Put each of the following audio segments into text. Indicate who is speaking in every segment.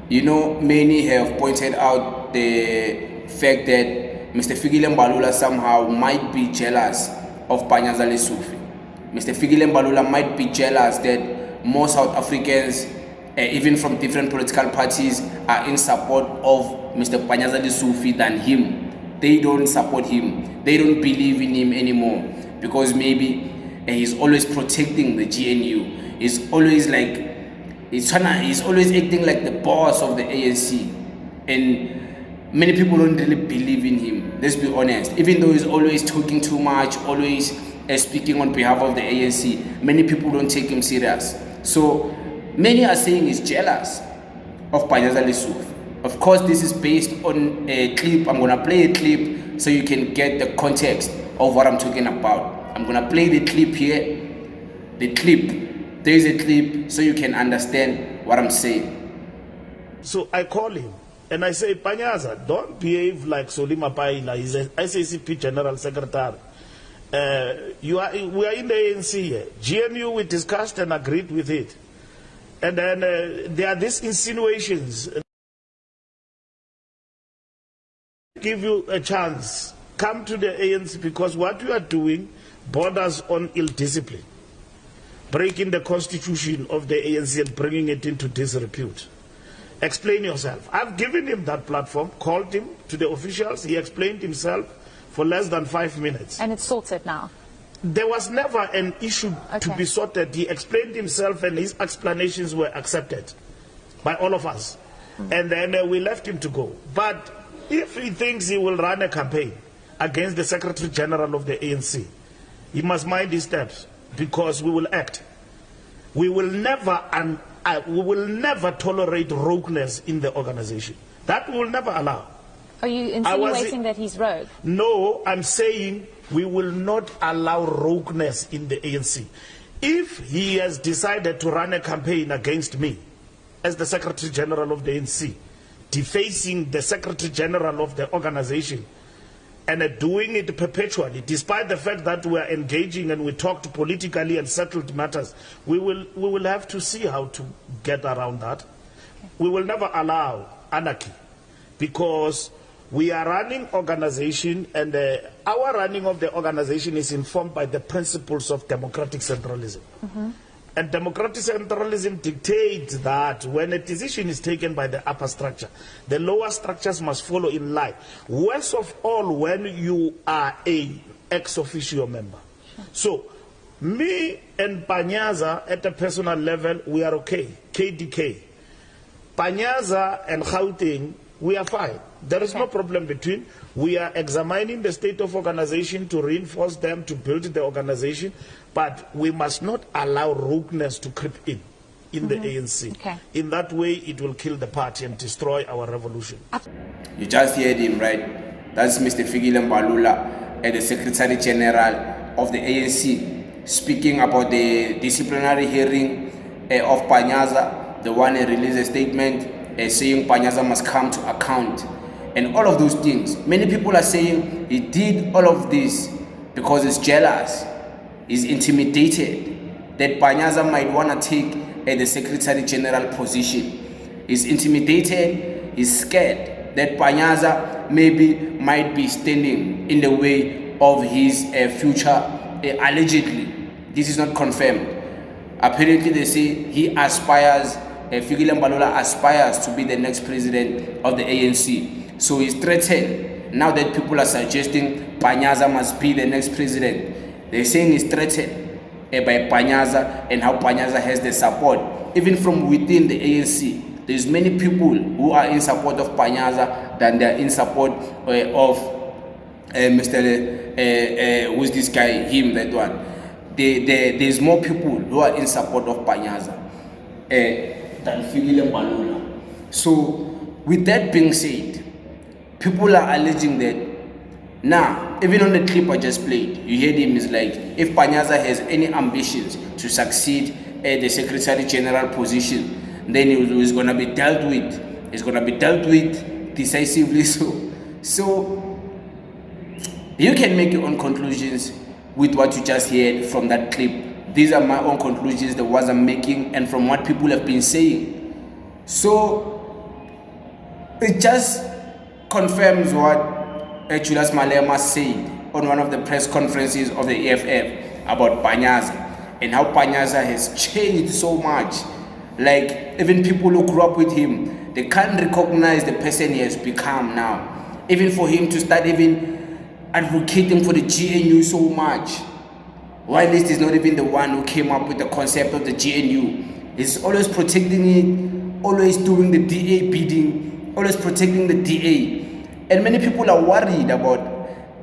Speaker 1: You know, many have pointed out the fact that Mr. Fikile Mbalula somehow might be jealous of Panyaza LESUFI. Mr. Fikile Mbalula might be jealous that more South Africans, even from different political parties, are in support of Mr. Panyaza LESUFI than him. They don't support him. They don't believe in him anymore because maybe he's always protecting the GNU. He's always like, he's always acting like the boss of the ANC. And many people don't really believe in him, let's be honest. Even though he's always talking too much, always speaking on behalf of the ANC, many people don't take him serious. So many are saying he's jealous of Panyaza LESUFI. Of course, this is based on a clip. I'm gonna play a clip so you can get the context of what I'm talking about. I'm gonna play the clip here. The clip. There is a clip so you can understand what I'm saying.
Speaker 2: So I call him and I say, Panyaza, don't behave like Solima Paila. He's an SACP General Secretary. We are in the ANC here. GNU, we discussed and agreed with it. And then there are these insinuations. Give you a chance. Come to the ANC because what you are doing borders on ill discipline. Breaking the constitution of the ANC and bringing it into disrepute. Explain yourself. I've given him that platform, called him to the officials. He explained himself for less than 5 minutes.
Speaker 3: And it's sorted now?
Speaker 2: There was never an issue to be sorted. He explained himself and his explanations were accepted by all of us. And then we left him to go. But if he thinks he will run a campaign against the Secretary General of the ANC, he must mind his steps because we will act. We will never tolerate rogueness in the organization. That we will never allow.
Speaker 3: Are you insinuating that he's rogue?
Speaker 2: No, I'm saying we will not allow rogueness in the ANC. If he has decided to run a campaign against me as the Secretary General of the ANC, defacing the Secretary General of the organization, and doing it perpetually, despite the fact that we are engaging and we talked politically and settled matters, we will have to see how to get around that. We will never allow anarchy because we are running organization and our running of the organization is informed by the principles of democratic centralism. And democratic centralism dictates that when a decision is taken by the upper structure, the lower structures must follow in line. Worst of all, when you are an ex officio member. So, me and Panyaza at a personal level, we are okay. KDK. Panyaza and Gauteng, we are fine. There is no problem between. We are examining the state of organization to reinforce them, to build the organization, but we must not allow rogueness to creep in the ANC. In that way, it will kill the party and destroy our revolution.
Speaker 1: You just heard him, right? That's Mr. Fikile Mbalula, the Secretary General of the ANC, speaking about the disciplinary hearing of Panyaza. The one who released a statement saying Panyaza must come to account. And all of those things. Many people are saying he did all of this because he's jealous, he's intimidated, that Panyaza might want to take the Secretary General position. He's intimidated, he's scared that Panyaza maybe might be standing in the way of his future, allegedly. This is not confirmed. Apparently they say he aspires, Fikile Mbalula aspires to be the next president of the ANC. So he's threatened. Now that people are suggesting Panyaza must be the next president, they're saying he's threatened by Panyaza and how Panyaza has the support. Even from within the ANC, there's many people who are in support of Panyaza than they're in support of Mr. Who's this guy? Him, that one. There's more people who are in support of Panyaza than Fikile Mbalula. So with that being said, people are alleging that now, even on the clip I just played, you heard him is like, if Panyaza has any ambitions to succeed at the Secretary General position, then he's going to be dealt with. It's going to be dealt with decisively. So you can make your own conclusions with what you just heard from that clip. These are my own conclusions, the ones I'm making, and from what people have been saying. So It just confirms what Julius Malema said on one of the press conferences of the EFF about Panyaza and how Panyaza has changed so much. Like, even people who grew up with him, they can't recognize the person he has become now. Even for him to start even advocating for the GNU so much, while he's not even the one who came up with the concept of the GNU. He's always protecting it, always doing the DA bidding, always protecting the DA. And many people are worried about,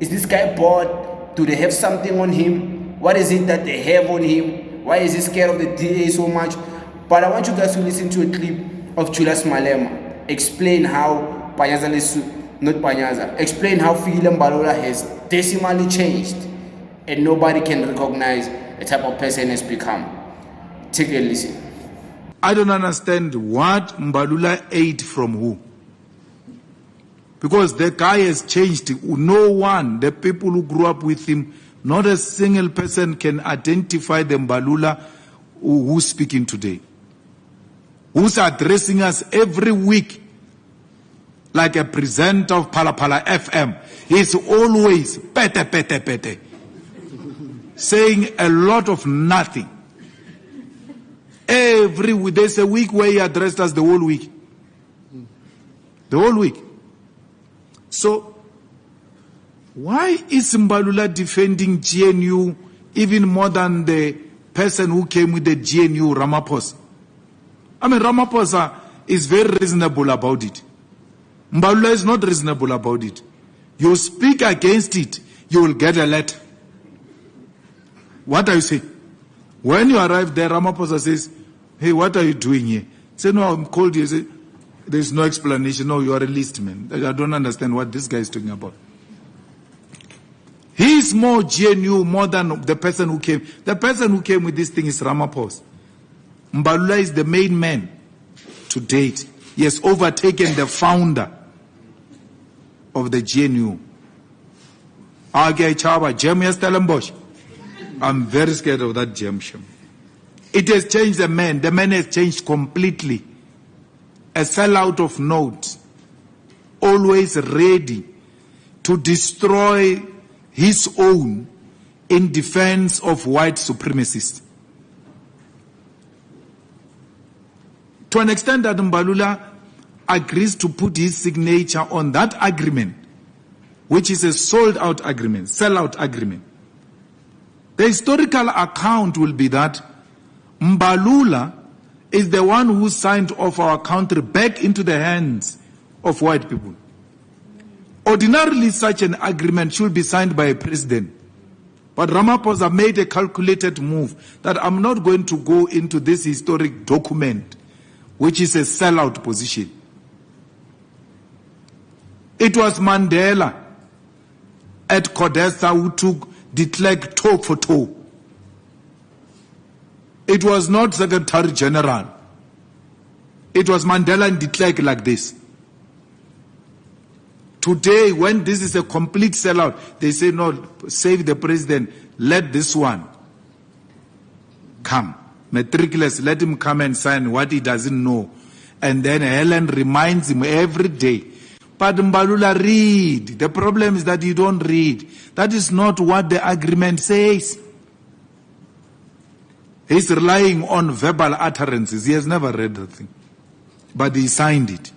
Speaker 1: is this guy bored? Do they have something on him? What is it that they have on him? Why is he scared of the DA so much? But I want you guys to listen to a clip of Julius Malema explain how explain how Fikile Mbalula has decimally changed and nobody can recognize the type of person he has become. Take a listen.
Speaker 4: I don't understand what Mbalula ate from who. Because the guy has changed. No one, the people who grew up with him, not a single person can identify the Mbalula who's speaking today. Who's addressing us every week like a presenter of Pala Pala FM. He's always pete, saying a lot of nothing. Every week, there's a week where he addressed us the whole week. The whole week. So, why is Mbalula defending GNU even more than the person who came with the GNU, Ramaphosa? I mean, Ramaphosa is very reasonable about it. Mbalula is not reasonable about it. You speak against it, you will get a letter. What are you saying? When you arrive there, Ramaphosa says, hey, what are you doing here? Say, no, I'm called here. Say, there's no explanation. No, you are a list man. I don't understand what this guy is talking about. He is more GNU more than the person who came. The person who came with this thing is Ramaphosa. Mbalula is the main man to date. He has overtaken the founder of the GNU. I'm very scared of that gem. It has changed the man. The man has changed completely. A sellout of notes, always ready to destroy his own in defense of white supremacists. To an extent that Mbalula agrees to put his signature on that agreement, which is a sold-out agreement, sell-out agreement. The historical account will be that Mbalula is the one who signed off our country back into the hands of white people. Ordinarily, such an agreement should be signed by a president. But Ramaphosa made a calculated move that I'm not going to go into this historic document, which is a sellout position. It was Mandela at Codesa who took de Klerk toe for toe. It was not Secretary General. It was Mandela and de Klerk like this. Today, when this is a complete sellout, they say, no, save the president, let this one come. Matriculous, let him come and sign what he doesn't know. And then Helen reminds him every day. But Mbalula, read. The problem is that you don't read. That is not what the agreement says. He's relying on verbal utterances. He has never read the thing. But he signed it.